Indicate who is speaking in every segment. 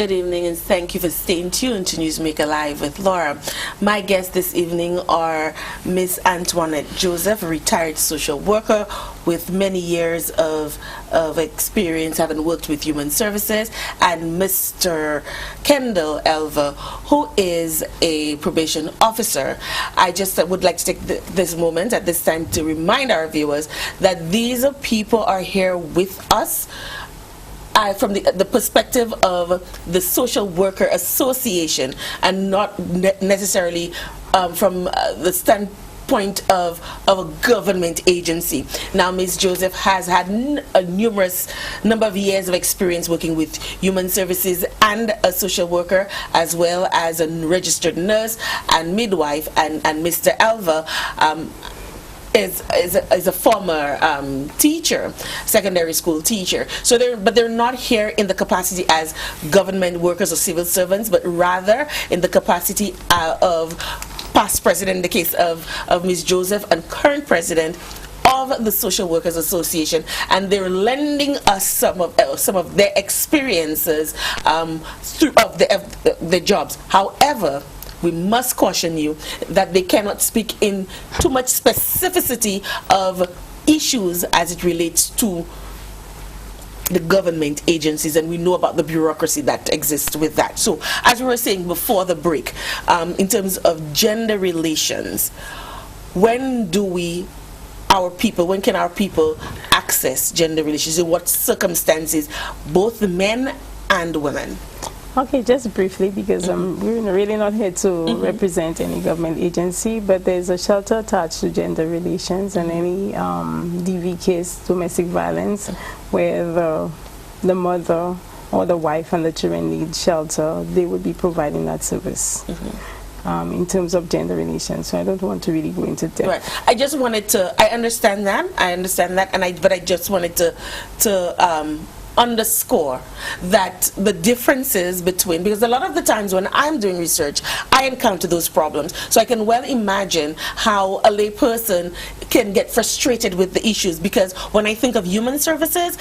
Speaker 1: Good evening, and thank you for staying tuned to NewsMaker Live with Laura. My guests this evening are Miss Antoinette Joseph, a retired social worker with many years of experience having worked with human services, and Mr. Kendall Elva, who is a probation officer. I just would like to take this moment at this time to remind our viewers that these people are here with us from the perspective of the Social Worker Association, and not necessarily from the standpoint of a government agency. Now, Ms. Joseph has had a numerous number of years of experience working with human services and a social worker, as well as a registered nurse and midwife, and Mr. Elva is a former teacher, secondary school teacher. So they're not here in the capacity as government workers or civil servants, but rather in the capacity of past president, in the case of Ms. Joseph, and current president of the Social Workers Association, and they're lending us some of their experiences through the jobs. However, we must caution you that they cannot speak in too much specificity of issues as it relates to the government agencies, and we know about the bureaucracy that exists with that. So, as we were saying before the break, in terms of gender relations, when can our people access gender relations? In what circumstances, both men and women?
Speaker 2: Okay, just briefly, because we're really not here to represent any government agency, but there's a shelter attached to gender relations, and any DV case, domestic violence, where the mother or the wife and the children need shelter, they would be providing that service. In terms of gender relations, so I don't want to really go into depth.
Speaker 1: Right. I just wanted to. I understand that, but I just wanted to underscore that the differences between, because a lot of the times when I'm doing research, I encounter those problems. So I can well imagine how a lay person can get frustrated with the issues, because when I think of human services,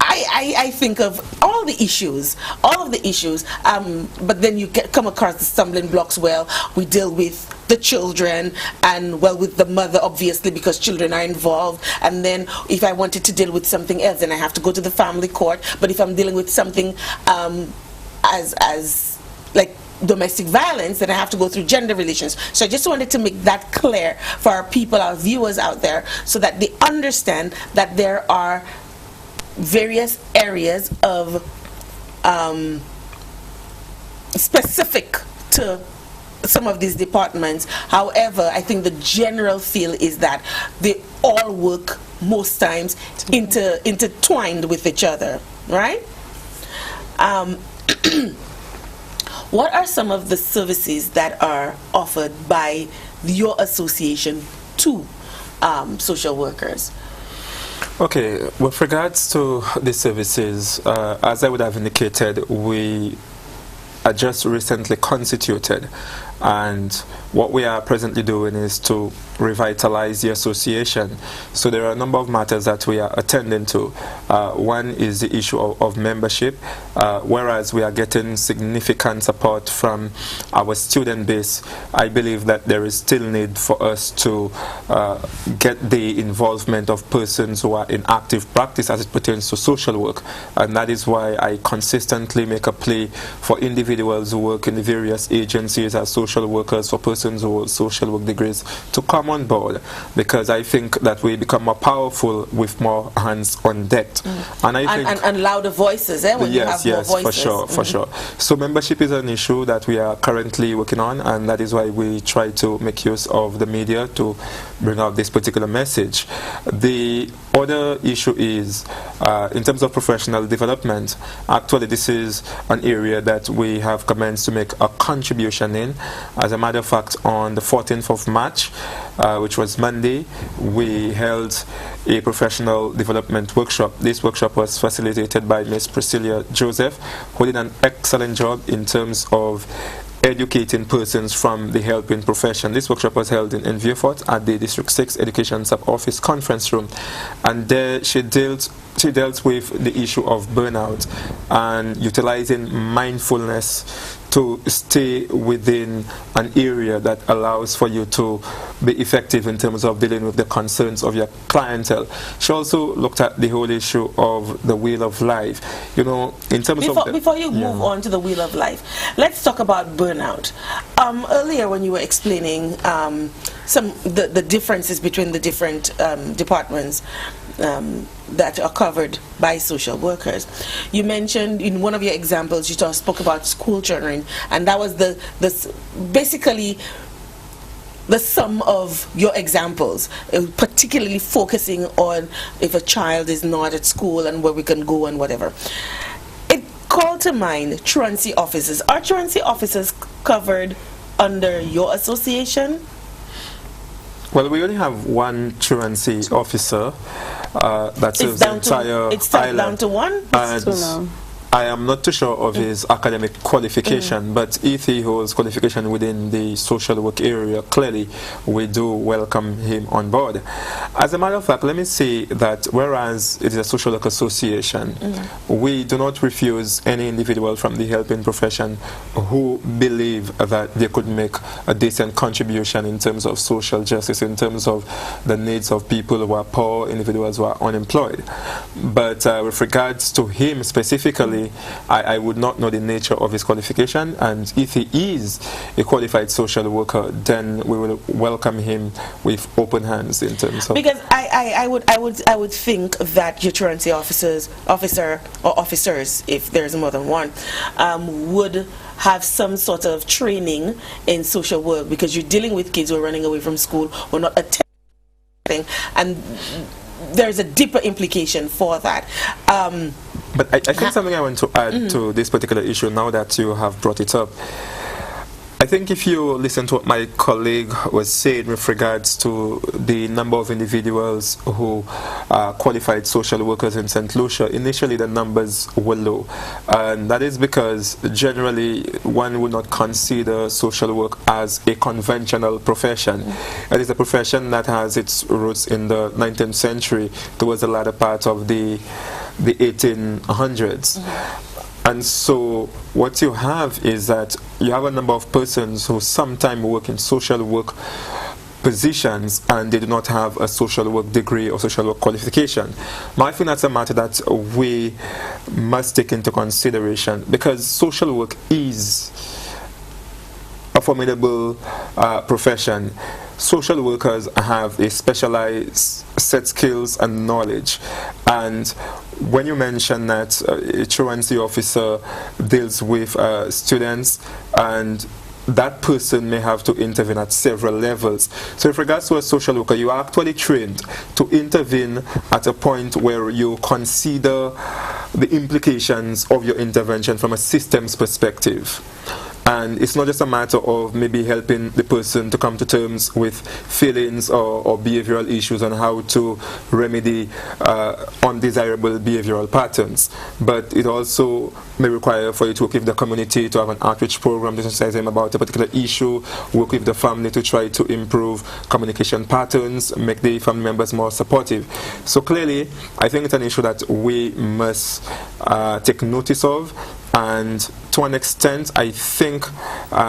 Speaker 1: I think of all of the issues, but then you come across the stumbling blocks. Well, we deal with the children, and well, with the mother, obviously, because children are involved. And then if I wanted to deal with something else, then I have to go to the family court. But if I'm dealing with something as like domestic violence, then I have to go through gender relations. So I just wanted to make that clear for our people, our viewers out there, so that they understand that there are various areas of specific to some of these departments. However, I think the general feel is that they all work most times intertwined with each other, right? What are some of the services that are offered by your association to social workers?
Speaker 3: Okay, with regards to the services, as I would have indicated, we are just recently constituted, and what we are presently doing is to revitalize the association. So there are a number of matters that we are attending to. One is the issue of membership, whereas we are getting significant support from our student base. I believe that there is still need for us to get the involvement of persons who are in active practice as it pertains to social work, and that is why I consistently make a plea for individuals who work in the various agencies as social workers, for persons who hold social work degrees, to come on board, because I think that we become more powerful with more hands on deck. And I think
Speaker 1: and louder voices, when you have more voices.
Speaker 3: For sure. So membership is an issue that we are currently working on, and that is why we try to make use of the media to bring out this particular message. The other issue is in terms of professional development. Actually, this is an area that we have commenced to make a contribution in. As a matter of fact, on the 14th of March, which was Monday, we held a professional development workshop. This workshop was facilitated by Ms. Priscilla Joseph, who did an excellent job in terms of educating persons from the helping profession. This workshop was held in Vieux-Fort at the District 6 Education Sub-Office Conference Room, and there she dealt with the issue of burnout and utilizing mindfulness to stay within an area that allows for you to be effective in terms of dealing with the concerns of your clientele. She also looked at the whole issue of the wheel of life. You know, in terms
Speaker 1: before you move on to the wheel of life, let's talk about burnout. Earlier, when you were explaining the differences between the different departments that are covered by social workers, you mentioned in one of your examples, you spoke about school children, and that was basically the sum of your examples, particularly focusing on if a child is not at school and where we can go and whatever. It called to mind truancy officers. Are truancy officers covered under your association?
Speaker 3: Well, we only have one truancy officer that serves the entire
Speaker 1: it's
Speaker 3: island.
Speaker 1: Down to one?
Speaker 3: And I am not too sure of his academic qualification, but if he holds qualification within the social work area, clearly we do welcome him on board. As a matter of fact, let me say that whereas it is a social work association, we do not refuse any individual from the helping profession who believe that they could make a decent contribution in terms of social justice, in terms of the needs of people who are poor, individuals who are unemployed. But with regards to him specifically, I would not know the nature of his qualification, and if he is a qualified social worker, then we will welcome him with open hands in terms of...
Speaker 1: Because I would think that your truancy officer or officers, if there's more than one, would have some sort of training in social work, because you're dealing with kids who are running away from school or not attending, and there's a deeper implication for that.
Speaker 3: But I think something I want to add to this particular issue, now that you have brought it up, I think if you listen to what my colleague was saying with regards to the number of individuals who are qualified social workers in St. Lucia, initially the numbers were low. And that is because generally one would not consider social work as a conventional profession. It is a profession that has its roots in the 19th century towards the latter part of the 1800s. And so what you have is that you have a number of persons who sometimes work in social work positions and they do not have a social work degree or social work qualification. But I think that's a matter that we must take into consideration, because social work is a formidable profession. Social workers have a specialized set skills and knowledge, and when you mention that a truancy officer deals with students, and that person may have to intervene at several levels. So with regards to a social worker, you are actually trained to intervene at a point where you consider the implications of your intervention from a systems perspective. And it's not just a matter of maybe helping the person to come to terms with feelings or behavioral issues and how to remedy undesirable behavioral patterns, but it also may require for you to work with the community, to have an outreach program to sensitize them about a particular issue, work with the family to try to improve communication patterns, make the family members more supportive. So clearly, I think it's an issue that we must take notice of. And to an extent, I think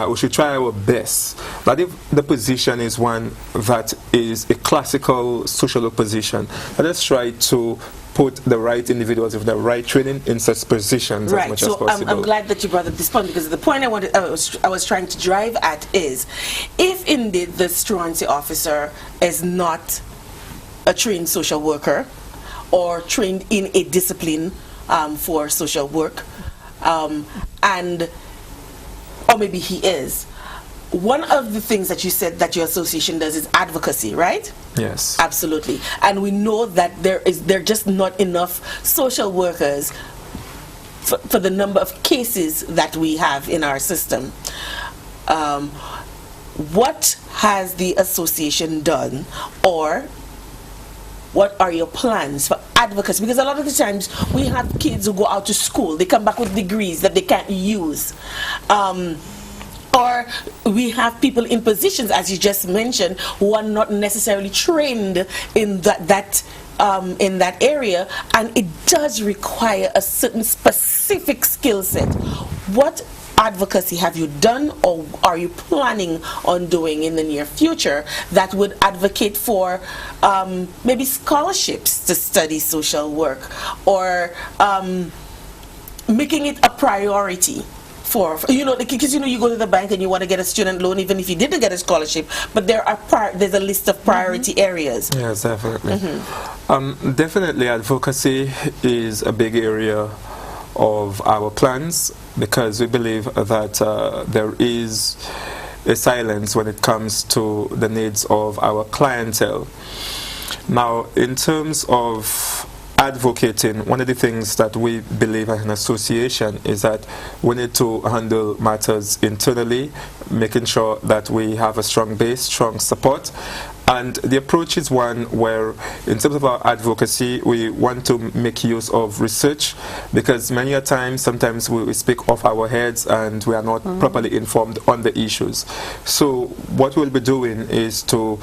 Speaker 3: we should try our best. But if the position is one that is a classical social work position, let us try to put the right individuals with the right training in such positions as much as possible.
Speaker 1: I'm glad that you brought up this point, because the point I was trying to drive at is, if indeed this truancy officer is not a trained social worker or trained in a discipline for social work, or maybe he is, one of the things that you said that your association does is advocacy, right?
Speaker 3: Yes.
Speaker 1: Absolutely. And we know that there are just not enough social workers for the number of cases that we have in our system. What has the association done, or what are your plans for advocacy? Because a lot of the times we have kids who go out to school, they come back with degrees that they can't use, or we have people in positions, as you just mentioned, who are not necessarily trained in that area, and it does require a certain specific skill set. What advocacy have you done, or are you planning on doing in the near future that would advocate for maybe scholarships to study social work, or making it a priority for, because you go to the bank and you want to get a student loan even if you didn't get a scholarship, but there's a list of priority areas.
Speaker 3: Yes, definitely. Definitely advocacy is a big area of our plans, because we believe that there is a silence when it comes to the needs of our clientele. Now, in terms of advocating, one of the things that we believe as an association is that we need to handle matters internally, making sure that we have a strong base, strong support. And the approach is one where, in terms of our advocacy, we want to make use of research, because many a times, sometimes we speak off our heads and we are not properly informed on the issues. So what we'll be doing is to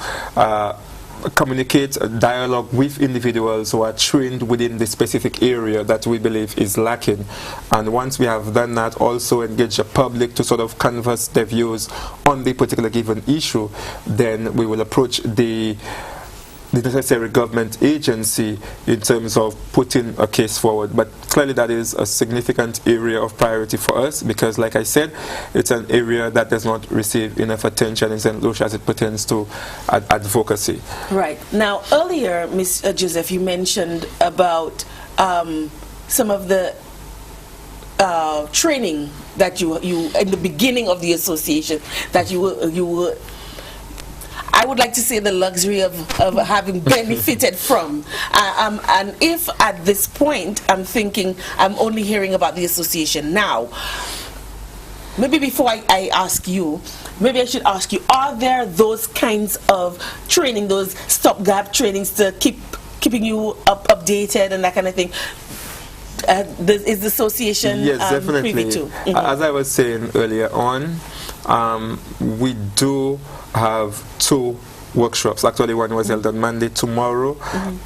Speaker 3: communicate, dialogue with individuals who are trained within the specific area that we believe is lacking. And once we have done that, also engage the public to sort of canvass their views on the particular given issue. Then we will approach the necessary government agency in terms of putting a case forward. But clearly that is a significant area of priority for us, because like I said, it's an area that does not receive enough attention in St. Lucia as it pertains to advocacy.
Speaker 1: Right. Now, earlier, Ms. Joseph, you mentioned about some of the training that you in the beginning of the association that you were I would like to say the luxury of having benefited from. And if at this point I'm thinking I'm only hearing about the association now, maybe before I ask you, maybe I should ask you, are there those kinds of training, those stopgap trainings to keeping you updated and that kind of thing? Is the association
Speaker 3: definitely
Speaker 1: privy to?
Speaker 3: As I was saying earlier on, we do have 2 workshops. Actually, one was held on Monday. Tomorrow,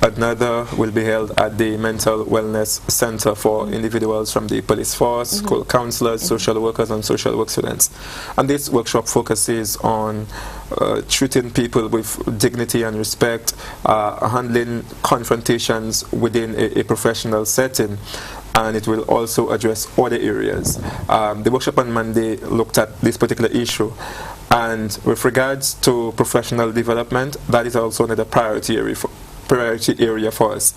Speaker 3: another will be held at the Mental Wellness Center for individuals from the police force, school counselors, social workers, and social work students. And this workshop focuses on treating people with dignity and respect, handling confrontations within a professional setting. And it will also address other areas. The workshop on Monday looked at this particular issue. And with regards to professional development, that is also another priority area for us.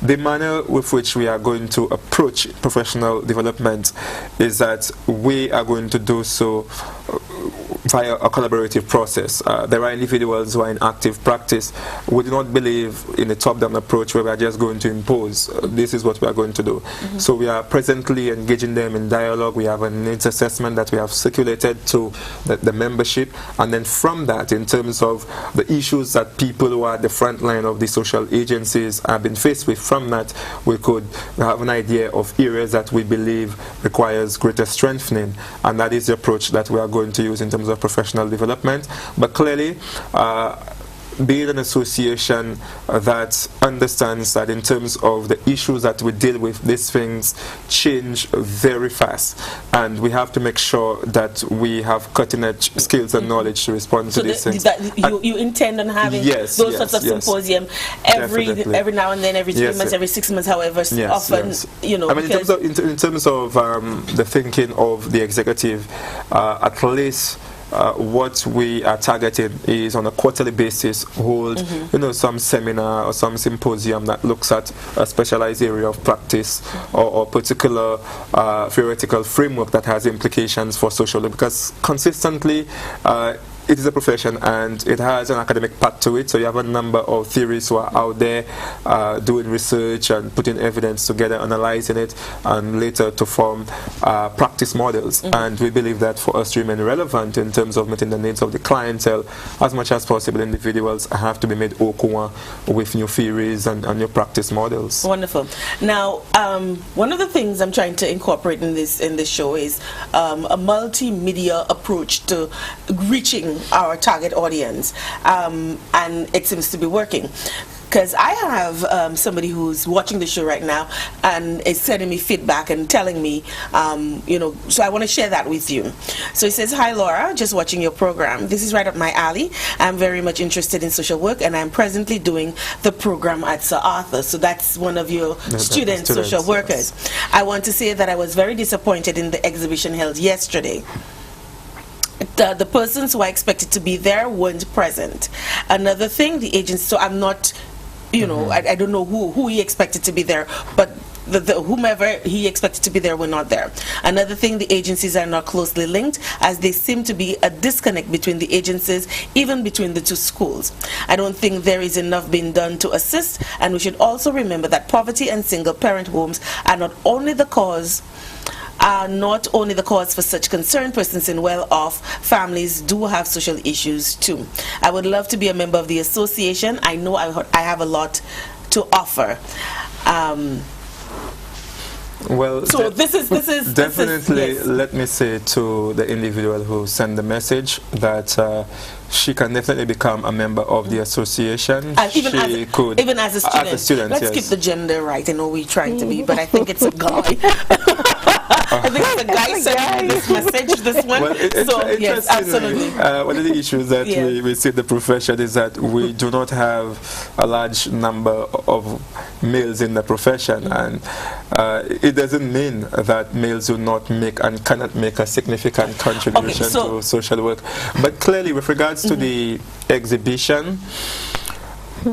Speaker 3: The manner with which we are going to approach professional development is that we are going to do so via a collaborative process. There are individuals who are in active practice. We do not believe in a top-down approach where we are just going to impose, this is what we are going to do. So we are presently engaging them in dialogue. We have an needs assessment that we have circulated to the membership, and then from that, in terms of the issues that people who are at the front line of the social agencies have been faced with, from that we could have an idea of areas that we believe requires greater strengthening, and that is the approach that we are going to use in terms of professional development. But clearly, being an association that understands that in terms of the issues that we deal with, these things change very fast, and we have to make sure that we have cutting-edge skills and knowledge to respond to these things.
Speaker 1: You intend on having those sorts of symposium every now and then, every 3 months, every 6 months, however often. You know,
Speaker 3: I mean, in terms of the thinking of the executive, at least what we are targeting is on a quarterly basis hold some seminar or some symposium that looks at a specialized area of practice or particular theoretical framework that has implications for social, because consistently it is a profession and it has an academic part to it, so you have a number of theorists who are out there doing research and putting evidence together, analyzing it, and later to form practice models. And we believe that for us to remain relevant in terms of meeting the needs of the clientele, as much as possible, individuals have to be made au courant with new theories and new practice models.
Speaker 1: Wonderful. Now, one of the things I'm trying to incorporate in this show is a multimedia approach to reaching our target audience, and it seems to be working. Because I have somebody who's watching the show right now and is sending me feedback and telling me, so I want to share that with you. So he says, "Hi Laura, just watching your program. This is right up my alley. I'm very much interested in social work and I'm presently doing the program at Sir Arthur." So that's one of your students, social workers. Yes. "I want to say that I was very disappointed in the exhibition held yesterday. The persons who I expected to be there weren't present. Another thing, the agents, so I'm not, I don't know who he expected to be there, but whomever he expected to be there were not there. Another thing, the agencies are not closely linked, as there seem to be a disconnect between the agencies, even between the two schools. I don't think there is enough being done to assist, and we should also remember that poverty and single parent homes are not only the cause for such concern. Persons in well-off families do have social issues too. I would love to be a member of the association. I know I have a lot to offer."
Speaker 3: Well,
Speaker 1: so this is
Speaker 3: definitely.
Speaker 1: Yes.
Speaker 3: Let me say to the individual who sent the message that she can definitely become a member of the association.
Speaker 1: Even as a student. Let's
Speaker 3: yes.
Speaker 1: keep the gender right. I know we're trying to be, but I think it's a guy. I think it's a guy sending this message, this one.
Speaker 3: Well,
Speaker 1: yes, absolutely.
Speaker 3: One of the issues that we see in the profession is that we do not have a large number of males in the profession, and it doesn't mean that males do not make and cannot make a significant contribution to social work. But clearly, with regards to the exhibition,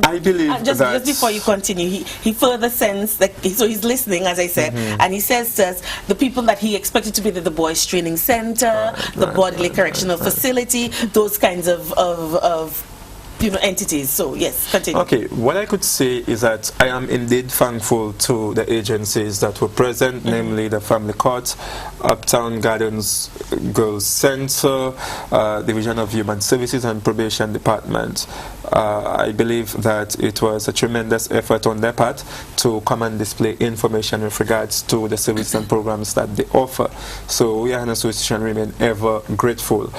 Speaker 3: I believe
Speaker 1: just before you continue, he further sends that, so he's listening, as I said, and he says to us the people that he expected to be the boys training center, the bodily correctional facility, those kinds of entities. So yes, continue.
Speaker 3: Okay, what I could say is that I am indeed thankful to the agencies that were present, namely the Family Court, Uptown Gardens Girls Center, Division of Human Services and Probation Department. I believe that it was a tremendous effort on their part to come and display information with regards to the services and programs that they offer. So we are an association remain ever grateful.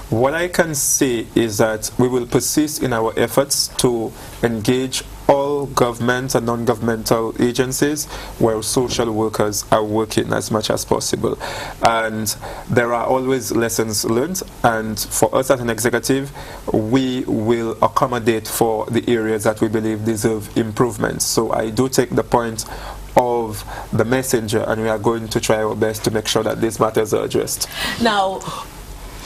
Speaker 3: What I can say is that we will persist in our efforts to engage all government and non-governmental agencies where social workers are working as much as possible. And there are always lessons learned, and for us as an executive, we will accommodate for the areas that we believe deserve improvements. So I do take the point of the messenger, and we are going to try our best to make sure that these matters are addressed.
Speaker 1: Now,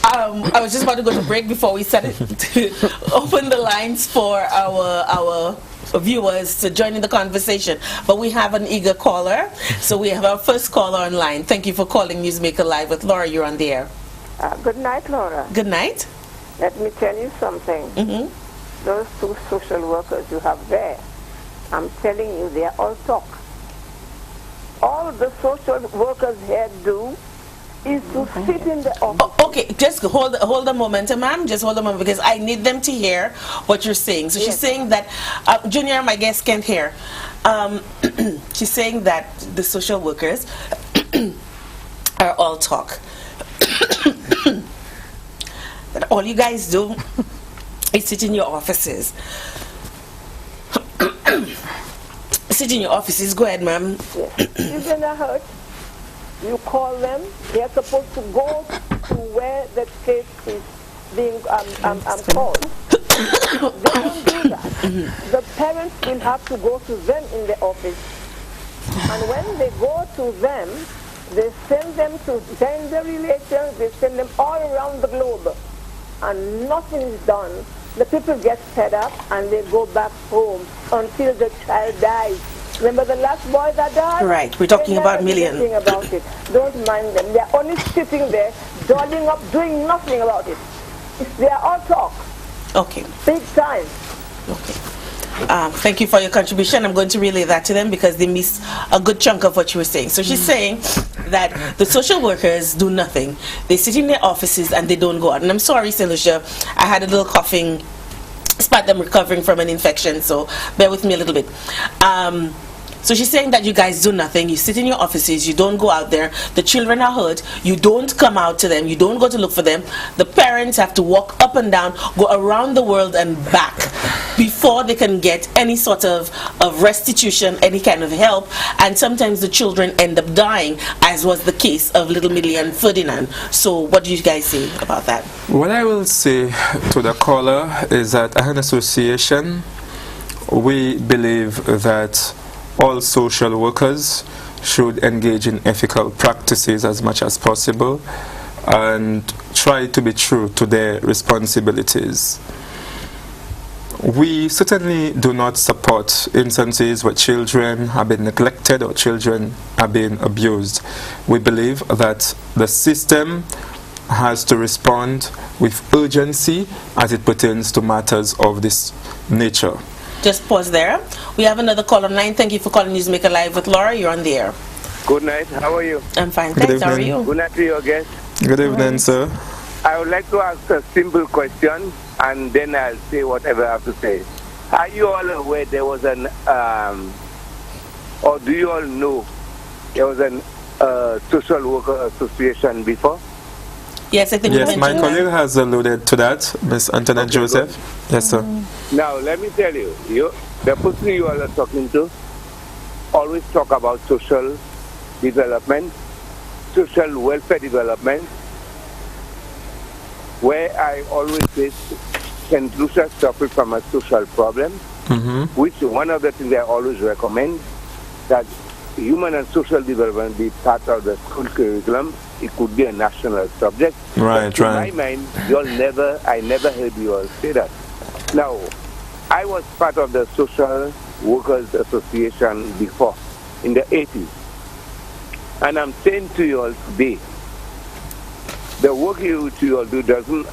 Speaker 1: I was just about to go to break before we started to open the lines for our viewers to join in the conversation, but we have an eager caller, so we have our first caller online. Thank you for calling NewsMaker Live with Laura. You're on the air.
Speaker 4: Good night, Laura.
Speaker 1: Good night.
Speaker 4: Let me tell you something. Those two social workers you have there, I'm telling you, they are all talk. All the social workers here do is to sit in the office.
Speaker 1: Okay, just hold a moment, ma'am. Just hold a moment, because I need them to hear what you're saying. So she's saying that, Junior, my guest, can't hear. She's saying that the social workers are all talk. That all you guys do is sit in your offices. Sit in your offices. Go ahead, ma'am.
Speaker 4: Yes. You're gonna hurt. You call them. They're supposed to go to where the case is being called. They don't do that. The parents will have to go to them in the office. And when they go to them, they send them to gender relations. They send them all around the globe. And nothing is done. The people get fed up and they go back home until the child dies. Remember the last boy that died?
Speaker 1: Right, we're talking about millions.
Speaker 4: About it. Don't mind them. They're only sitting there, dolling up, doing nothing about it. They are all talk.
Speaker 1: Okay.
Speaker 4: Big time.
Speaker 1: Okay. Thank you for your contribution. I'm going to relay that to them because they missed a good chunk of what you were saying. So she's saying that the social workers do nothing. They sit in their offices and they don't go out. And I'm sorry, St. Lucia, I had a little coughing spot. I'm recovering from an infection, so bear with me a little bit. So she's saying that you guys do nothing. You sit in your offices, you don't go out there. The children are hurt. You don't come out to them. You don't go to look for them. The parents have to walk up and down, go around the world and back before they can get any sort of restitution, any kind of help. And sometimes the children end up dying, as was the case of little Millie and Ferdinand. So what do you guys say about that?
Speaker 3: What I will say to the caller is that as an association, we believe that all social workers should engage in ethical practices as much as possible and try to be true to their responsibilities. We certainly do not support instances where children have been neglected or children are being abused. We believe that the system has to respond with urgency as it pertains to matters of this nature.
Speaker 1: Just pause there. We have another call online. Thank you for calling NewsMaker Live with Laura. You're on the air.
Speaker 5: Good night. How are you?
Speaker 1: I'm fine.
Speaker 3: Good
Speaker 1: Thanks. How are
Speaker 3: evening.
Speaker 1: you?
Speaker 5: Good night to you again.
Speaker 3: Good evening, sir.
Speaker 5: I would like to ask a simple question, and then I'll say whatever I have to say. Are you all aware there was an, or do you all know there was an social worker association before?
Speaker 1: Yes, I think you
Speaker 3: Yes, my
Speaker 1: mentioned
Speaker 3: colleague has alluded to that, Miss Antoinette
Speaker 5: Okay,
Speaker 3: Joseph.
Speaker 5: good.
Speaker 3: Yes, sir.
Speaker 5: Now, let me tell you, the person you all are talking to always talk about social development, social welfare development, where I always say St. Lucia suffers from a social problem, which one of the things I always recommend, that human and social development be part of the school curriculum. It could be a national subject.
Speaker 3: Right,
Speaker 5: but
Speaker 3: right.
Speaker 5: in my mind, I never heard you all say that. Now, I was part of the Social Workers Association before, in the 80s. And I'm saying to you all today, the work you all do doesn't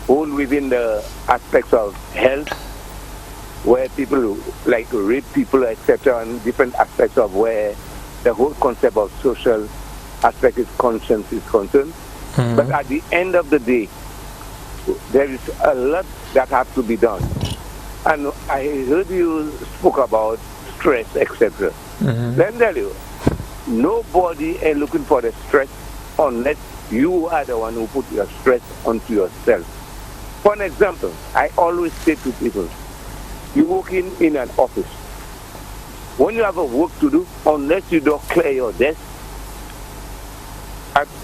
Speaker 5: hold within the aspects of health, where people like rape people, etc., and different aspects of where the whole concept of social aspect is conscience is concerned. But at the end of the day, there is a lot that has to be done. And I heard you spoke about stress, etc. Let me tell you, nobody is looking for the stress unless you are the one who put your stress onto yourself. For an example, I always say to people, you work in an office. When you have a work to do, unless you don't clear your desk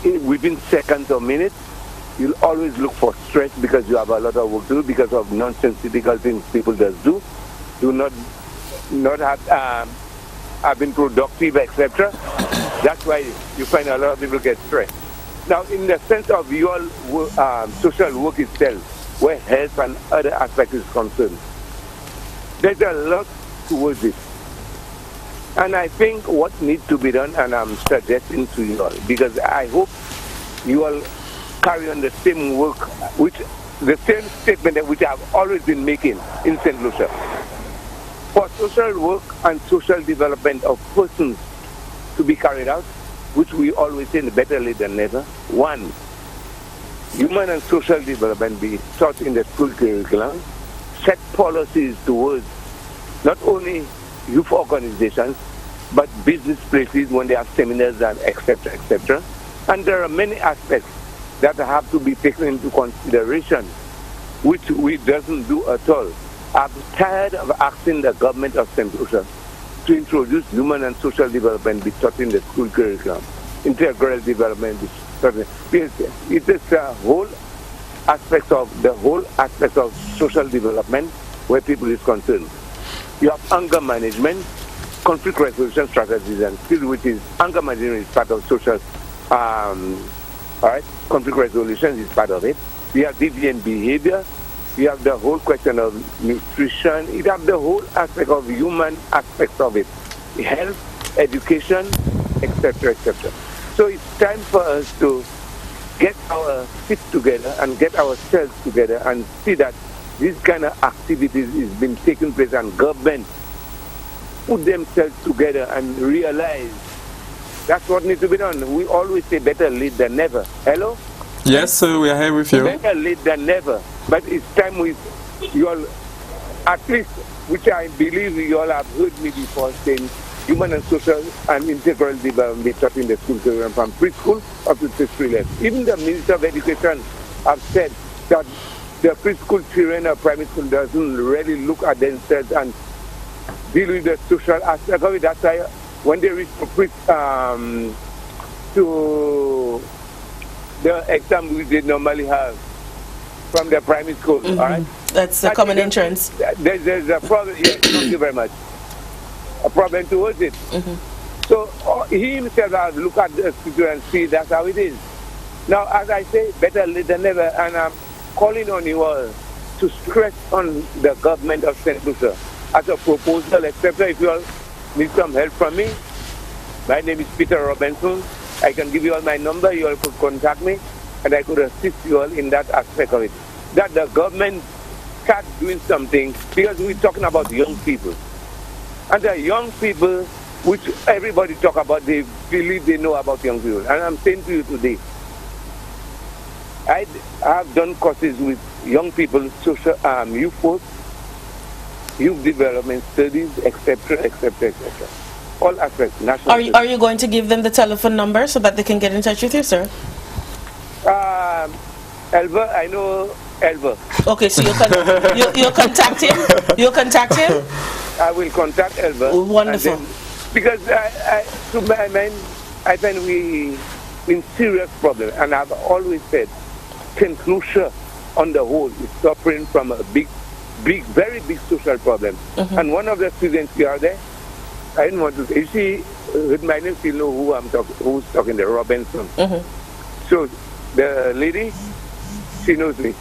Speaker 5: within seconds or minutes, you'll always look for stress because you have a lot of work to do because of nonsensical things people just do not have been productive, etc. That's why you find a lot of people get stressed. Now, in the sense of your social work itself, where health and other aspects is concerned, there's a lot towards it. And I think what needs to be done, and I'm suggesting to you all, because I hope you all carry on the same work, the same statement that which I've always been making in St. Lucia. For social work and social development of persons to be carried out, which we always say better late than never. One, human and social development be taught in the school curriculum, set policies towards not only youth organizations, but business places when they have seminars and etc., etc. And there are many aspects that have to be taken into consideration, which we doesn't do at all. I'm tired of asking the government of St. Lucia to introduce human and social development be taught in the school curriculum. Integral development be taught. It is the whole aspect of social development where people is concerned. You have anger management, conflict resolution strategies and skills, which is anger management is part of social. All right, conflict resolution is part of it. You have deviant behavior. You have the whole question of nutrition. You have the whole aspect of human aspects of it, health, education, etc., etc. So it's time for us to get our sit together and get ourselves together and see that this kind of activities is been taking place and government put themselves together and realize that's what needs to be done. We always say better late than never. Hello?
Speaker 3: Yes, sir, we are here with you.
Speaker 5: Better late than never. But it's time you all, at least, which I believe you all have heard me before saying, human and social and integral development be taught in the school program from preschool up to tertiary level. Even the Minister of Education have said that the preschool children or primary school doesn't really look at themselves and deal with the social aspect of it. That's why when they reach to the exam we did normally have from the primary school, all right?
Speaker 1: That's the common entrance.
Speaker 5: There's a problem. Yes, thank you very much. A problem towards it. So he himself has looked at the situation and see that's how it is. Now, as I say, better late than never, and I'm calling on you all to stress on the government of St. Lucia as a proposal, etc. If you all need some help from me, my name is Peter Robinson. I can give you all my number. You all could contact me, and I could assist you all in that aspect of it. That the government start doing something, because we're talking about young people. And the young people, which everybody talk about, they believe they know about young people. And I'm saying to you today, I have done courses with young people, social youth force, youth development studies, etc., etc., etc. All aspects. National.
Speaker 1: Are you going to give them the telephone number so that they can get in touch with you, sir?
Speaker 5: Elva, I know Elva.
Speaker 1: Okay, so you'll contact him. You'll contact him.
Speaker 5: I will contact Elva.
Speaker 1: Wonderful.
Speaker 5: Then, because to my mind, I think we in serious problem, and I've always said, St. Lucia on the whole is suffering from a very big social problem. And one of the students here there, I didn't want to say, you see, with my name, you know who I'm talking, who's talking, the Robinson. So the lady, she knows me.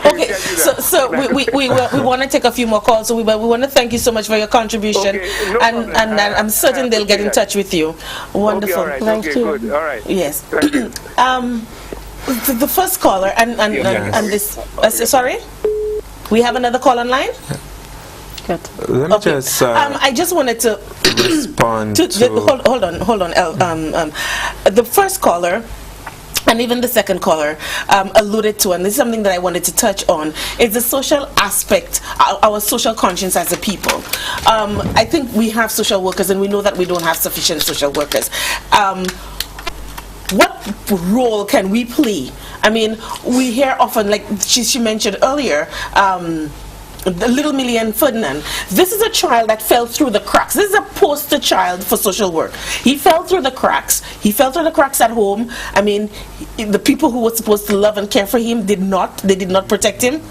Speaker 1: Okay, so we want to take a few more calls. So we want to thank you so much for your contribution,
Speaker 5: Okay, no
Speaker 1: and
Speaker 5: problem.
Speaker 1: I'm certain they'll get in touch with you. Wonderful.
Speaker 5: Okay, all right.
Speaker 1: Thank
Speaker 5: Okay,
Speaker 1: you.
Speaker 5: good. All right.
Speaker 1: Yes.
Speaker 5: Thank you.
Speaker 1: The first caller and this. Sorry, we have another call online.
Speaker 2: Good.
Speaker 3: Let me
Speaker 1: Okay.
Speaker 3: just
Speaker 1: I just wanted to
Speaker 3: respond to...
Speaker 1: hold on. The first caller and even the second caller alluded to, and this is something that I wanted to touch on, is the social aspect, our social conscience as a people. I think we have social workers, and we know that we don't have sufficient social workers. What role can we play? I mean, we hear often, like she mentioned earlier, the little Millie and Ferdinand. This is a child that fell through the cracks. This is a poster child for social work. He fell through the cracks. He fell through the cracks at home. I mean, the people who were supposed to love and care for him did not. They did not protect him.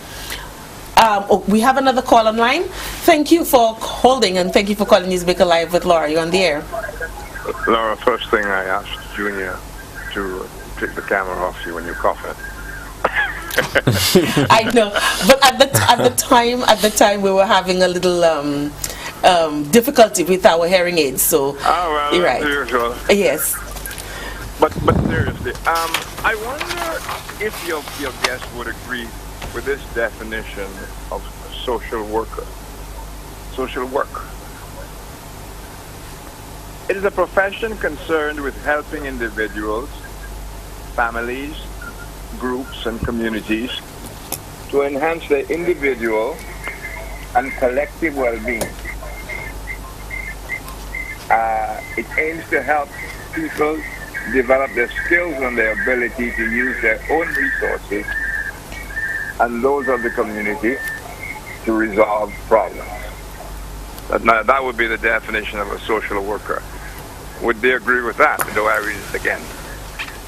Speaker 1: We have another call online. Thank you for holding, and thank you for calling NewsMakerLive with Laura. You're on the air.
Speaker 6: Laura, first thing I asked Junior to take the camera off you when you're coughing.
Speaker 1: I know, but at the time we were having a little difficulty with our hearing aids. So you're right.
Speaker 6: Usual.
Speaker 1: Yes.
Speaker 6: But seriously, I wonder if your guest would agree with this definition of social worker. Social work. It is a profession concerned with helping individuals, families, groups and communities to enhance their individual and collective well-being. It aims to help people develop their skills and their ability to use their own resources and those of the community to resolve problems. That would be the definition of a social worker. Would they agree with that? Do I read it again?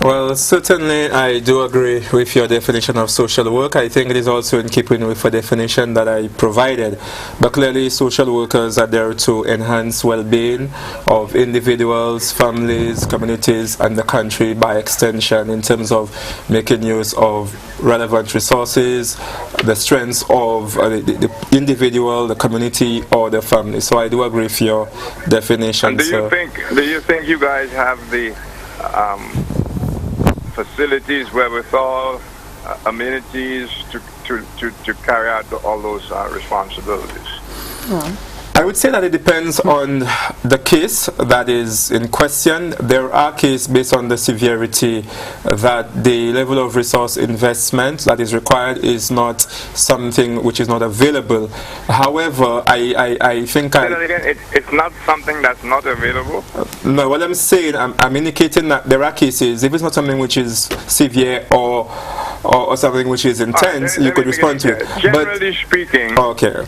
Speaker 3: Well, certainly I do agree with your definition of social work. I think it is also in keeping with the definition that I provided. But clearly social workers are there to enhance well-being of individuals, families, communities, and the country by extension in terms of making use of relevant resources, the strengths of the individual, the community, or the family. So I do agree with your definition.
Speaker 6: And do you think you guys have the facilities, wherewithal, amenities to carry out all those responsibilities.
Speaker 3: I would say that it depends on the case that is in question. There are cases based on the severity that the level of resource investment that is required is not something which is not available. However, I think
Speaker 6: it's not something that's not available.
Speaker 3: No, what I'm saying, I'm indicating that there are cases, if it's not something which is severe or something which is intense, you could respond to it.
Speaker 6: Generally speaking,
Speaker 3: okay.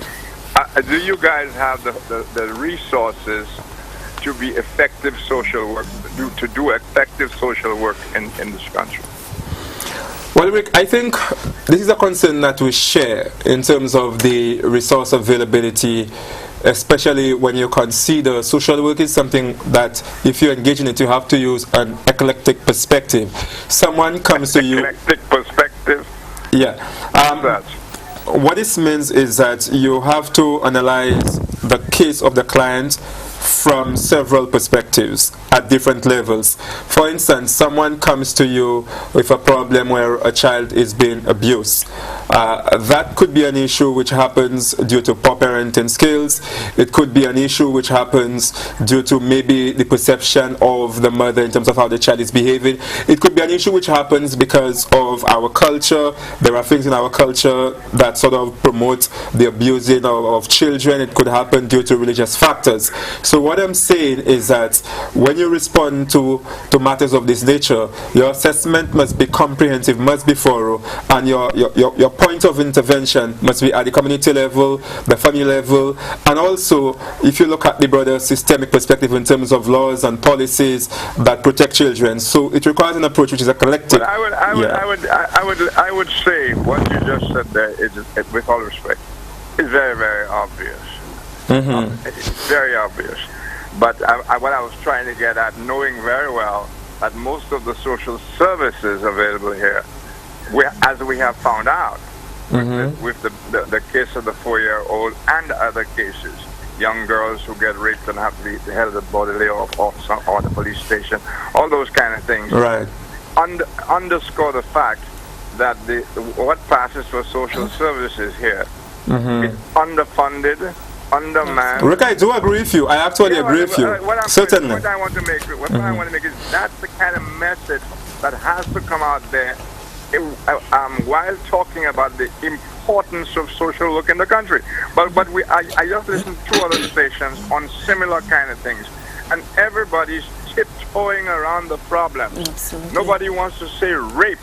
Speaker 6: Do you guys have the resources to be effective social work, to do effective social work in this country?
Speaker 3: Well, Rick, I think this is a concern that we share in terms of the resource availability, especially when you consider social work is something that if you engage in it, you have to use an eclectic perspective. Someone comes to you...
Speaker 6: Eclectic perspective?
Speaker 3: Yeah. What this means is that you have to analyze the case of the client from several perspectives at different levels. For instance, someone comes to you with a problem where a child is being abused. That could be an issue which happens due to poor parenting skills. It could be an issue which happens due to maybe the perception of the mother in terms of how the child is behaving. It could be an issue which happens because of our culture. There are things in our culture that sort of promote the abusing of children. It could happen due to religious factors. So what I'm saying is that when you respond to matters of this nature, your assessment must be comprehensive, must be thorough, and your point of intervention must be at the community level, the family level, and also if you look at the broader systemic perspective in terms of laws and policies that protect children. So it requires an approach which is a collective.
Speaker 6: But I would say what you just said there is, with all respect, is very, very obvious. It's very obvious. But what I was trying to get at, knowing very well that most of the social services available here, as we have found out, with the case of the 4-year-old and other cases, young girls who get raped and have to be held at bodily or the police station, all those kind of things,
Speaker 3: right,
Speaker 6: underscore the fact that what passes for social services here is underfunded, undermanned.
Speaker 3: Rick, I do agree with you. I actually agree with you. Certainly.
Speaker 6: What I want to make is that's the kind of message that has to come out there while talking about the importance of social work in the country. But I just listened to 2 other stations on similar kind of things, and everybody's tiptoeing around the problem.
Speaker 1: Absolutely.
Speaker 6: Nobody wants to say rape.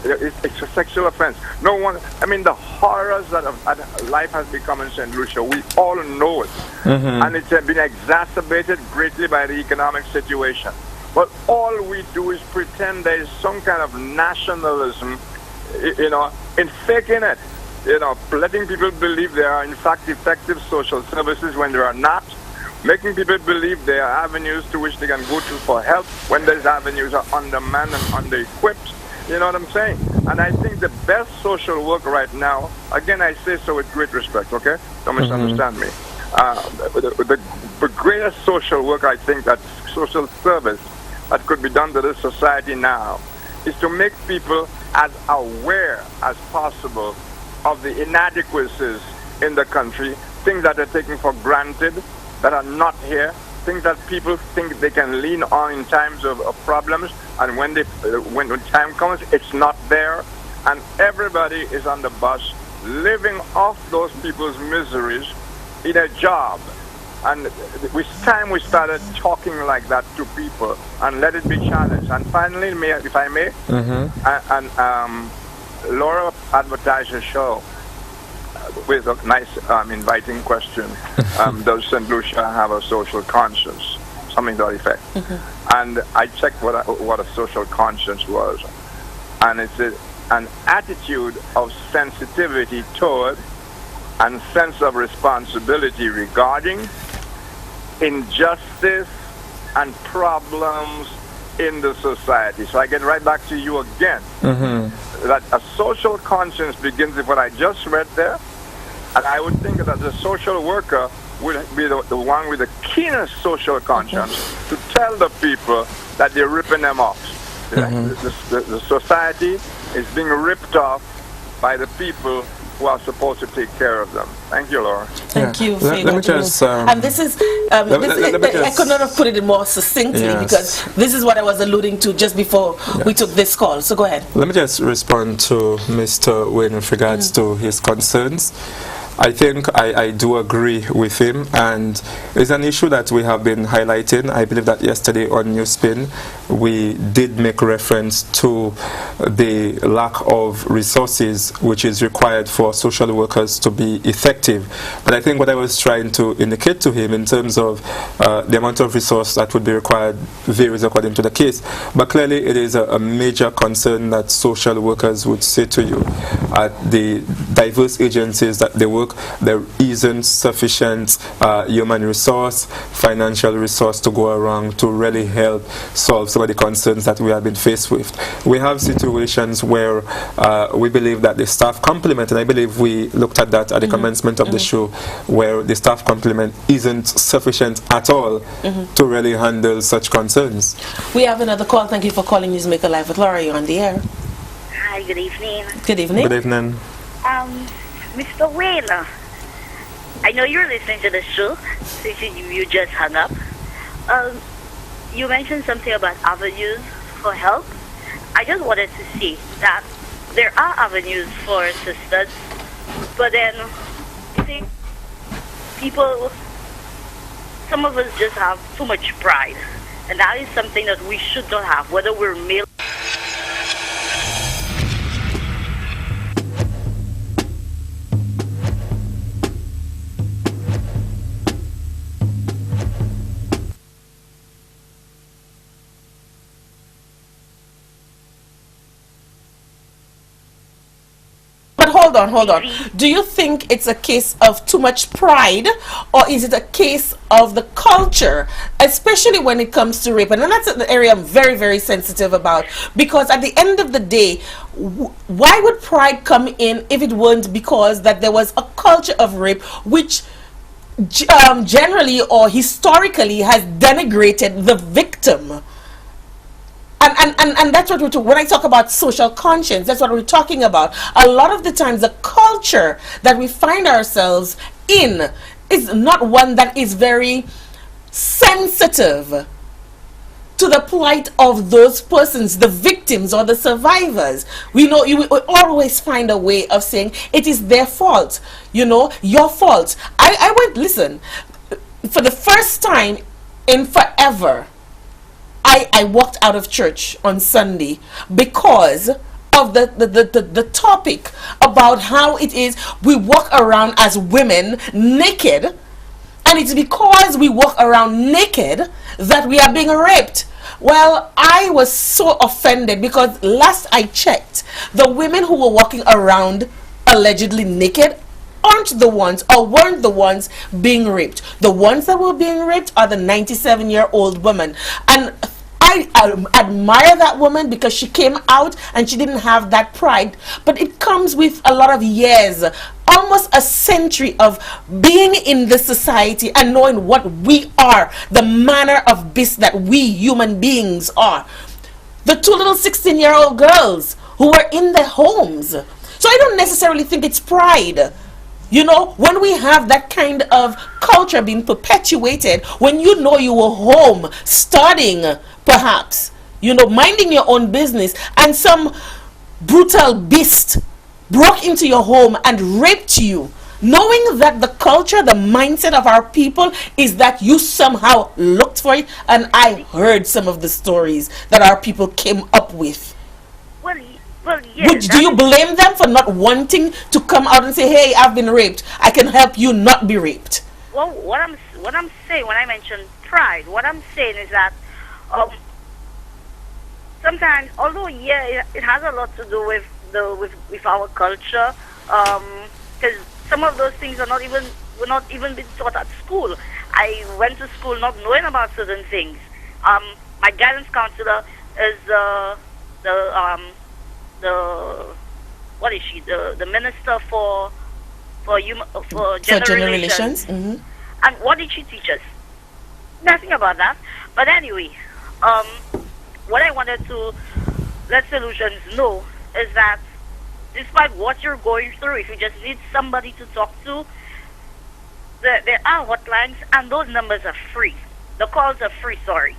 Speaker 6: It's a sexual offense. No one, I mean, the horrors that life has become in St. Lucia, we all know it. And it's been exacerbated greatly by the economic situation. But all we do is pretend there is some kind of nationalism, in faking it. Letting people believe there are, in fact, effective social services when there are not. Making people believe there are avenues to which they can go to for help when those avenues are undermanned and under-equipped. You know what I'm saying? And I think the best social work right now, again, I say so with great respect, okay? Don't misunderstand me. The greatest social work, I think, that social service that could be done to this society now is to make people as aware as possible of the inadequacies in the country, things that are taken for granted, that are not here, things that people think they can lean on in times of problems, and when time comes, it's not there, and everybody is on the bus living off those people's miseries in a job. And with time we started talking like that to people and let it be challenged. And finally, if I may, Laura advertised a show with a nice inviting question. Does St. Lucia have a social conscience? Something to that effect. And I checked what a social conscience was. And it's an attitude of sensitivity toward and sense of responsibility regarding injustice and problems in the society. So I get right back to you again. That a social conscience begins with what I just read there. And I would think that the social worker would be the one with the keenest social conscience to tell the people that they're ripping them off. The society is being ripped off by the people who are supposed to take care of them. Thank you, Laura.
Speaker 1: Thank you.
Speaker 3: Let me just...
Speaker 1: and this is... I could not have put it more succinctly because this is what I was alluding to just before we took this call. So go ahead.
Speaker 3: Let me just respond to Mr. Wayne with regards to his concerns. I think I do agree with him, and it's an issue that we have been highlighting. I believe that yesterday on Newspin we did make reference to the lack of resources which is required for social workers to be effective. But I think what I was trying to indicate to him in terms of the amount of resource that would be required varies according to the case. But clearly it is a major concern that social workers would say to you at the diverse agencies that they work. There isn't sufficient human resource, financial resource to go around to really help solve some of the concerns that we have been faced with. We have situations where we believe that the staff complement, and I believe we looked at that at the commencement of the show, where the staff complement isn't sufficient at all to really handle such concerns.
Speaker 1: We have another call. Thank you for calling Newsmaker Live with Laura. You're on the air.
Speaker 7: Hi, good evening.
Speaker 1: Good evening.
Speaker 3: Good evening.
Speaker 7: Mr. Wayne, I know you're listening to the show since you just hung up. You mentioned something about avenues for help. I just wanted to see that there are avenues for sisters, but then you see, some of us just have too much pride, and that is something that we should not have, whether we're male.
Speaker 1: Hold on. Do you think it's a case of too much pride, or is it a case of the culture, especially when it comes to rape? And that's an area I'm very, very sensitive about, because at the end of the day, why would pride come in if it weren't because that there was a culture of rape which generally or historically has denigrated the victim? And that's what we're talking. When I talk about social conscience, that's what we're talking about. A lot of the times, the culture that we find ourselves in is not one that is very sensitive to the plight of those persons, the victims or the survivors. We know you will always find a way of saying it is their fault, your fault. I went, listen, for the first time in forever, I walked out of church on Sunday because of the topic about how it is we walk around as women naked, and it's because we walk around naked that we are being raped. Well, I was so offended because last I checked, the women who were walking around allegedly naked aren't the ones or weren't the ones being raped. The ones that were being raped are the 97-year-old woman. And I admire that woman because she came out and she didn't have that pride, but it comes with a lot of years, almost a century of being in the society and knowing what we are, the manner of beast that we human beings are. The two little 16-year-old girls who were in their homes. So I don't necessarily think it's pride. When we have that kind of culture being perpetuated, when you know you were home studying, perhaps, minding your own business, and some brutal beast broke into your home and raped you, knowing that the culture, the mindset of our people is that you somehow looked for it, and I heard some of the stories that our people came up with.
Speaker 7: Well, yes.
Speaker 1: Do you blame them for not wanting to come out and say, hey, I've been raped, I can help you not be raped?
Speaker 7: Well, what I'm saying when I mention pride, what I'm saying is that sometimes, although it has a lot to do with our culture, because some of those things were not even being taught at school. I went to school not knowing about certain things. My guidance counselor is what is she? The minister for gender relations.
Speaker 1: Mm-hmm.
Speaker 7: And what did she teach us? Nothing about that. But anyway, what I wanted to let solutions know is that despite what you're going through, if you just need somebody to talk to, there are hotlines, and those numbers are free. The calls are free, sorry.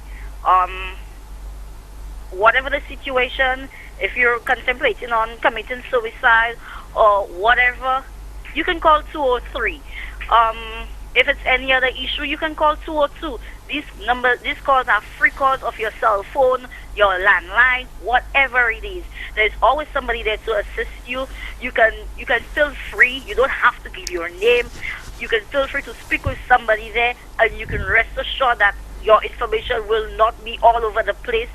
Speaker 7: Whatever the situation, if you're contemplating on committing suicide or whatever, you can call 203. If it's any other issue, you can call 202. These calls are free calls of your cell phone, your landline, whatever it is. There's always somebody there to assist you. You can feel free. You don't have to give your name. You can feel free to speak with somebody there, and you can rest assured that your information will not be all over the place.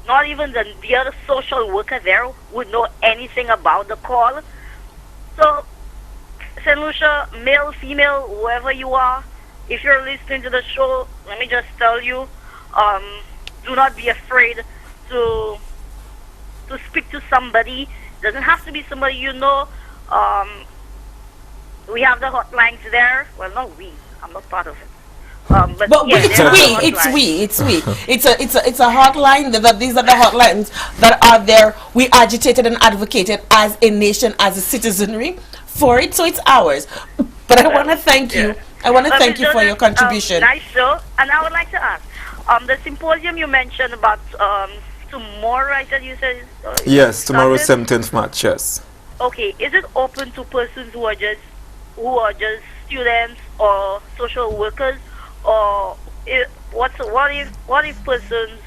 Speaker 7: Not even the other social worker there would know anything about the call. So, St. Lucia, male, female, whoever you are, if you're listening to the show, let me just tell you, do not be afraid to speak to somebody. Doesn't have to be somebody you know. We have the hotlines there. Well, not we. I'm not part of it. But yeah,
Speaker 1: it's we. It's a hotline. These are the hotlines that are there. We agitated and advocated as a nation, as a citizenry for it. So it's ours. But I want to thank you. I want to thank you for your contribution.
Speaker 7: Nice show. And I would like to ask, the symposium you mentioned about tomorrow, I said you said...
Speaker 3: yes, tomorrow 17th March, yes.
Speaker 7: Okay, is it open to persons who are just students or social workers, or what if persons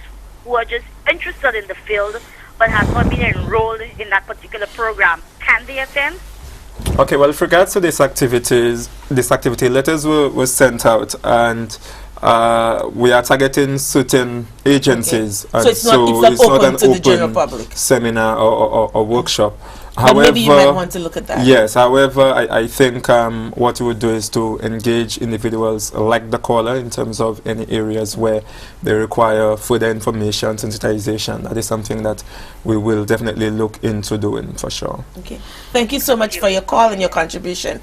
Speaker 7: who are just interested in the field but have not been enrolled in that particular program, can they attend?
Speaker 3: Okay, well, with regards to this activity, letters were sent out, and we are targeting certain agencies.
Speaker 1: Okay. So it's not open to the general public
Speaker 3: seminar or workshop.
Speaker 1: But however, maybe you might want to look at that.
Speaker 3: Yes, however, I think what we would do is to engage individuals like the caller in terms of any areas where they require further information, sensitization. That is something that we will definitely look into doing for sure.
Speaker 1: Okay. Thank you so much for your call and your contribution.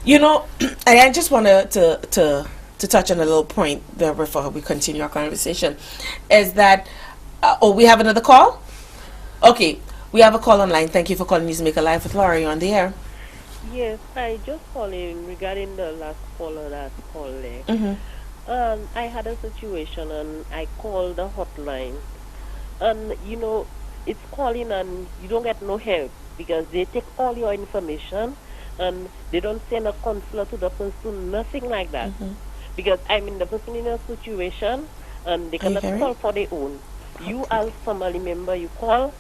Speaker 1: You know, I just wanted to touch on a little point there before we continue our conversation, is that, we have another call? Okay. We have a call online. Thank you for calling NewsMaker Live with Laura. You're on the air.
Speaker 8: Yes, I just calling regarding the last caller that called there. I had a situation and I called the hotline. And, you know, it's calling and you don't get no help because they take all your information and they don't send a counselor to the person, nothing like that. Because the person in a situation and they cannot call for their own. You as family member, you call.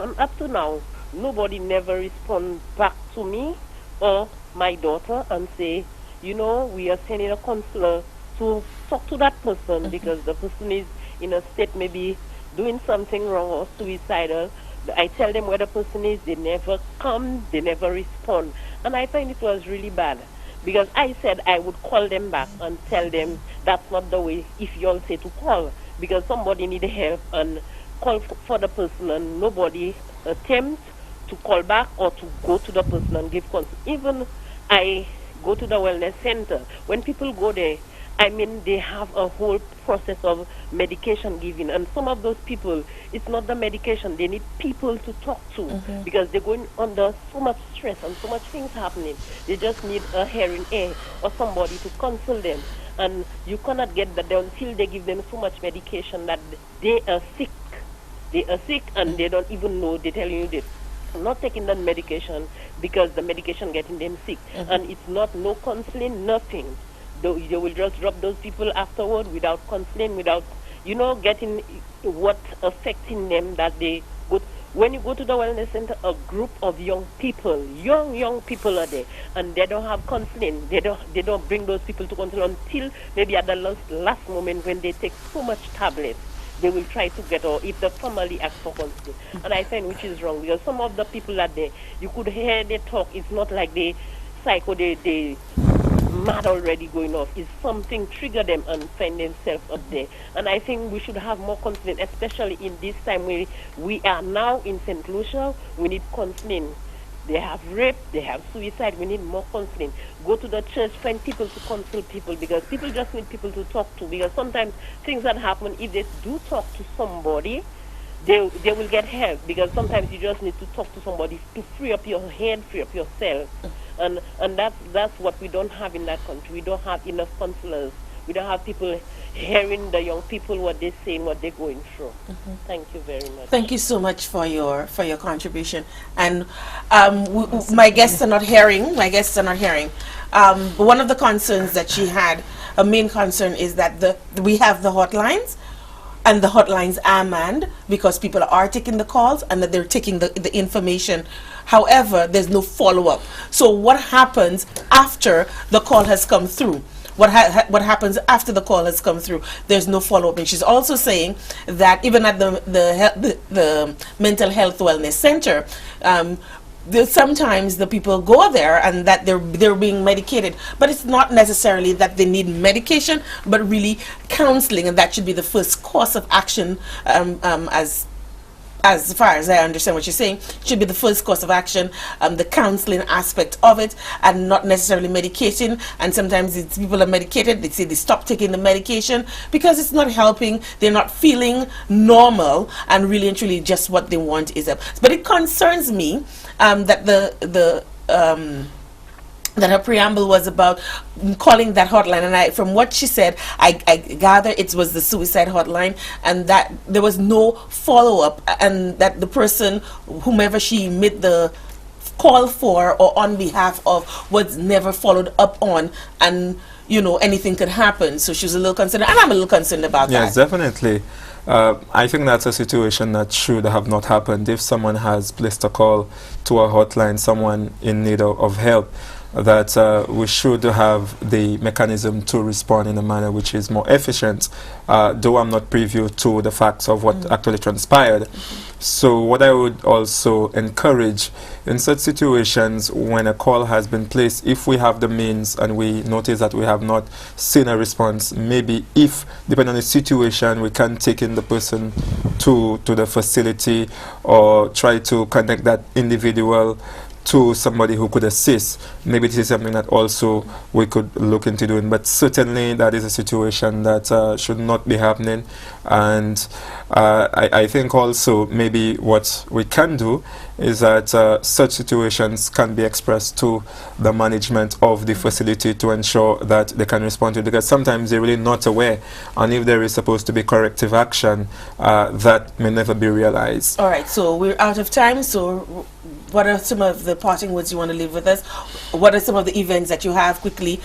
Speaker 8: And up to now, nobody never respond back to me or my daughter and say, you know, we are sending a counselor to talk to that person because the person is in a state maybe doing something wrong or suicidal. I tell them where the person is, they never come, they never respond. And I find it was really bad because I said I would call them back and tell them that's not the way if you all say to call because somebody need help and call for the person and nobody attempts to call back or to go to the person and give consent. Even I go to the wellness center. When people go there, they have a whole process of medication giving. And some of those people, it's not the medication. They need people to talk to because they're going under so much stress and so much things happening. They just need a hearing aid or somebody to counsel them. And you cannot get that until they give them so much medication that they are sick. They are sick and they don't even know. They tell you they're not taking that medication because the medication getting them sick. And it's not no counseling, nothing. They will just drop those people afterward without counseling, without, getting what affecting them that they go. When you go to the wellness center, a group of young people are there, and they don't have counseling. They don't bring those people to counseling until maybe at the last moment when they take so much tablets. They will try to get, or if the family asks for counseling. And I find which is wrong, because some of the people are there, you could hear they talk, it's not like they psycho, they mad already going off. It's something trigger them and find themselves up there. And I think we should have more counseling, especially in this time where we are now in St. Lucia. We need counseling. they have rape, they have suicide. We need more counseling. Go to the church, find people to counsel people, because people just need people to talk to. Because sometimes things that happen, if they do talk to somebody, they will get help. Because sometimes you just need to talk to somebody to free up your head, free up yourself. And that's what we don't have in that country. We don't have enough counselors. We don't have people hearing the young people what they're saying, what they're going through. Thank you very much.
Speaker 1: Thank you so much for your contribution. And my guests are not hearing. One of the concerns that she had, a main concern, is that we have the hotlines, and the hotlines are manned because people are taking the calls and that they're taking the information. However, there's no follow-up. So what happens after the call has come through? What happens after the call has come through? There's no follow-up. And she's also saying that even at the mental health wellness center, sometimes the people go there and that they're being medicated, but it's not necessarily that they need medication, but really counseling, and that should be the first course of action. As far as I understand what you're saying, should be the first course of action, the counseling aspect of it, and not necessarily medication. And sometimes people are medicated, they say they stop taking the medication because it's not helping, they're not feeling normal, and really and truly just what they want is help. But it concerns me that that her preamble was about calling that hotline, and from what she said, I gather it was the suicide hotline, and that there was no follow-up, and that the person, whomever she made the call for or on behalf of, was never followed up on, and anything could happen. So she was a little concerned, and I'm a little concerned about that.
Speaker 3: Yes, definitely. I think that's a situation that should have not happened. If someone has placed a call to a hotline, someone in need of help, that we should have the mechanism to respond in a manner which is more efficient, though I'm not privy to the facts of what actually transpired. So what I would also encourage in such situations, when a call has been placed, if we have the means and we notice that we have not seen a response, maybe if, depending on the situation, we can take in the person to the facility or try to connect that individual to somebody who could assist. Maybe this is something that also we could look into doing, but certainly that is a situation that should not be happening. And I think also maybe what we can do is that such situations can be expressed to the management of the facility to ensure that they can respond to it, because sometimes they're really not aware, and if there is supposed to be corrective action, that may never be realized.
Speaker 1: All right, so we're out of time, so what are some of the parting words you want to leave with us? What are some of the events that you have quickly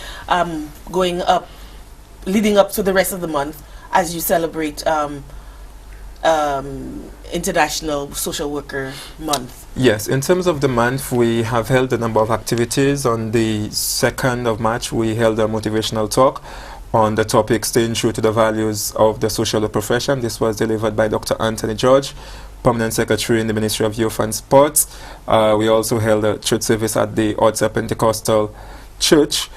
Speaker 1: leading up to the rest of the month as you celebrate International Social Worker Month?
Speaker 3: Yes, in terms of the month, we have held a number of activities. On the 2nd of March, we held a motivational talk on the topic Staying True to the Values of the Social Work Profession. This was delivered by Dr. Anthony George, Permanent Secretary in the Ministry of Youth and Sports. We also held a church service at the Otsa Pentecostal Church.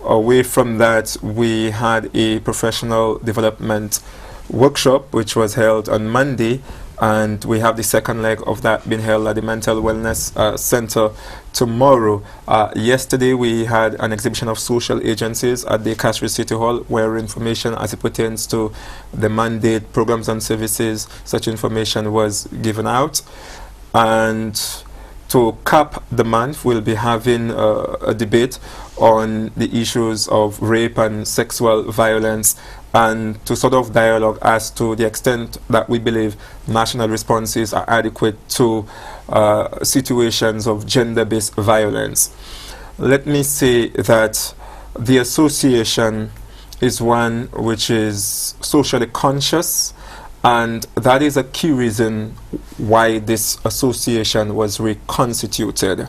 Speaker 3: Away from that, we had a professional development workshop which was held on Monday, and we have the second leg of that being held at the Mental Wellness Center tomorrow. Yesterday we had an exhibition of social agencies at the Castries City Hall, where information as it pertains to the mandate, programs and services, such information was given out. And to cap the month, we'll be having a debate on the issues of rape and sexual violence, and to sort of dialogue as to the extent that we believe national responses are adequate to situations of gender-based violence. Let me say that the association is one which is socially conscious, and that is a key reason why this association was reconstituted.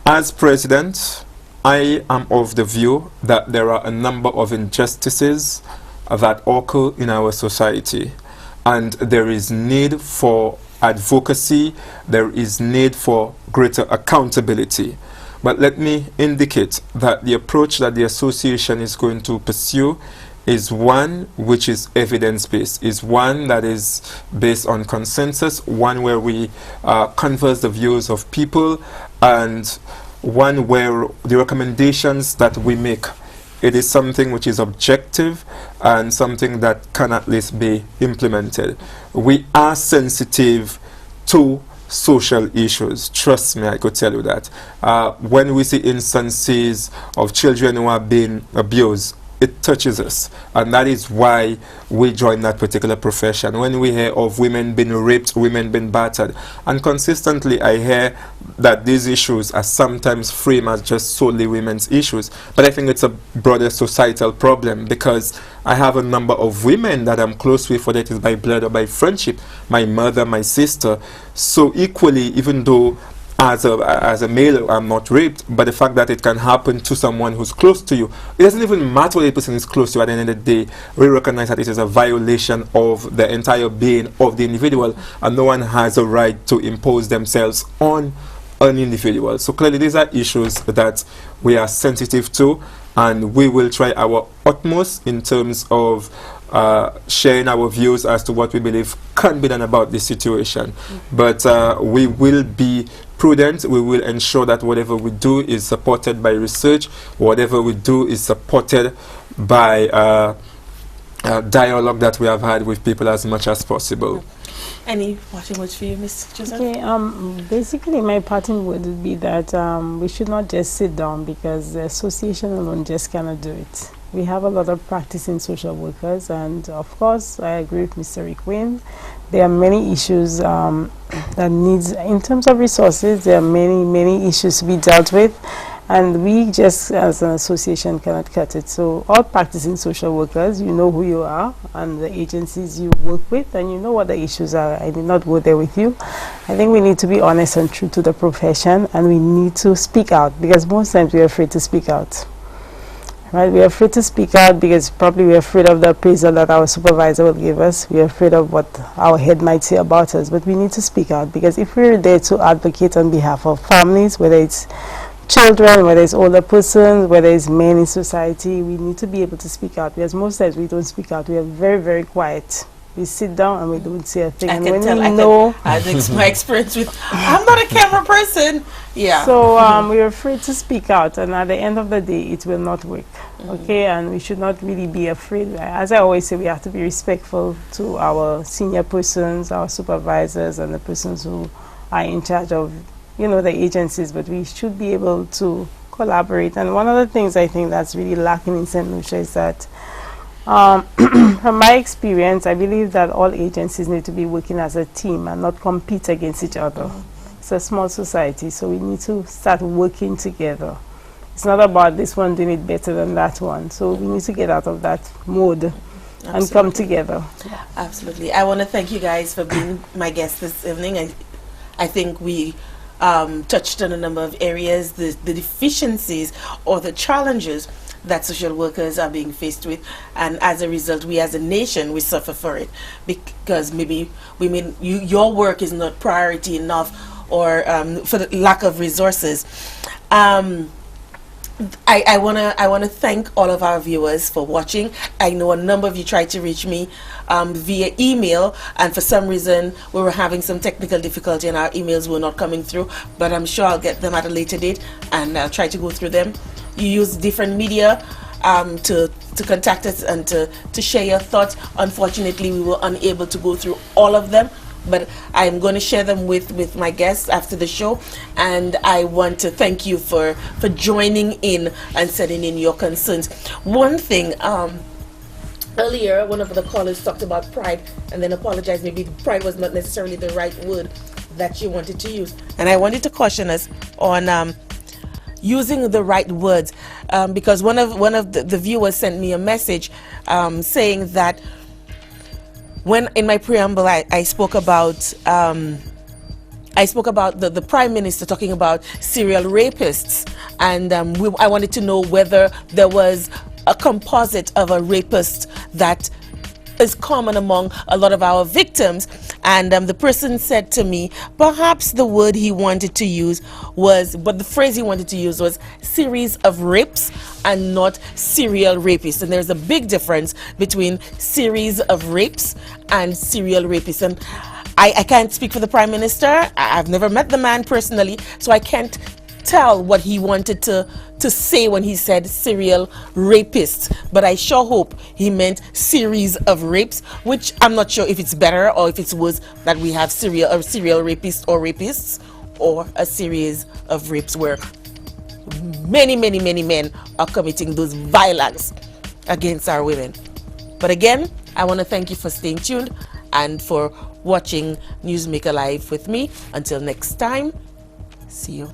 Speaker 3: As president, I am of the view that there are a number of injustices that occur in our society, and there is need for advocacy, there is need for greater accountability. But let me indicate that the approach that the association is going to pursue is one which is evidence-based, is one that is based on consensus, one where we converse the views of people, and one where the recommendations that we make, it is something which is objective and something that can at least be implemented. We are sensitive to social issues. Trust me, I could tell you that. When we see instances of children who are being abused, it touches us, and that is why we join that particular profession. When we hear of women being raped, women being battered, and consistently I hear that these issues are sometimes framed as just solely women's issues, but I think it's a broader societal problem, because I have a number of women that I'm close with, whether it is by blood or by friendship, my mother, my sister. So equally, even though as a male I'm not raped, but the fact that it can happen to someone who's close to you, it doesn't even matter whether the person is close to you. At the end of the day, we recognize that it is a violation of the entire being of the individual, and no one has a right to impose themselves on an individual. So clearly these are issues that we are sensitive to, and we will try our utmost in terms of sharing our views as to what we believe can be done about this situation. But we will be prudent. We will ensure that whatever we do is supported by research, whatever we do is supported by dialogue that we have had with people as much as possible.
Speaker 1: Any parting words for you, Ms. Joseph?
Speaker 2: Okay, basically my parting word would be that we should not just sit down, because the association alone just cannot do it. We have a lot of practicing social workers, and of course I agree with Mr. Rick. There are many issues that needs, in terms of resources, there are many issues to be dealt with, and we just as an association cannot cut it. So all practicing social workers, you know who you are and the agencies you work with, and you know what the issues are. I did not go there with you. I think we need to be honest and true to the profession, and we need to speak out, because most times we are afraid to speak out. Right, we are afraid to speak out because probably we are afraid of the appraisal that our supervisor will give us. We are afraid of what our head might say about us. But we need to speak out, because if we're there to advocate on behalf of families, whether it's children, whether it's older persons, whether it's men in society, we need to be able to speak out, because most times we don't speak out. We are very, very quiet. We sit down and we don't say a thing.
Speaker 1: I
Speaker 2: and
Speaker 1: can
Speaker 2: when
Speaker 1: tell.
Speaker 2: we know,
Speaker 1: My experience with, I'm not a camera person. Yeah.
Speaker 2: So we're afraid to speak out, and at the end of the day, it will not work. Okay, and we should not really be afraid. As I always say, we have to be respectful to our senior persons, our supervisors, and the persons who are in charge of, you know, the agencies. But we should be able to collaborate. And one of the things I think that's really lacking in St. Lucia is that, from my experience, I believe that all agencies need to be working as a team and not compete against each other. It's a small society, so we need to start working together. It's not about this one doing it better than that one. So we need to get out of that mode and come together.
Speaker 1: Absolutely. I want to thank you guys for being my guests this evening. I think we touched on a number of areas, the deficiencies or the challenges that social workers are being faced with, and as a result, we as a nation, we suffer for it, because maybe your work is not priority enough, or for the lack of resources. I wanna thank all of our viewers for watching. I know a number of you tried to reach me via email, and for some reason we were having some technical difficulty and our emails were not coming through, but I'm sure I'll get them at a later date and I'll try to go through them. You use different media to contact us and to share your thoughts. Unfortunately, we were unable to go through all of them, but I'm going to share them with my guests after the show. And I want to thank you for joining in and sending in your concerns. One thing, earlier one of the callers talked about pride and then apologized. Maybe pride was not necessarily the right word that you wanted to use, and I wanted to caution us on using the right words, because one of the viewers sent me a message saying that when in my preamble I spoke about the Prime Minister talking about serial rapists, and I wanted to know whether there was a composite of a rapist that is common among a lot of our victims. And the person said to me, perhaps the word he wanted to use was, but the phrase he wanted to use was series of rapes and not serial rapists. And there's a big difference between series of rapes and serial rapists. And I can't speak for the Prime Minister. I've never met the man personally, so I can't tell what he wanted to say when he said serial rapists, but I sure hope he meant series of rapes, which I'm not sure if it's better or if it's worse that we have serial rapists, or a series of rapes where many men are committing those violence against our women. But again, I want to thank you for staying tuned and for watching NewsMaker Live with me. Until next time, see you.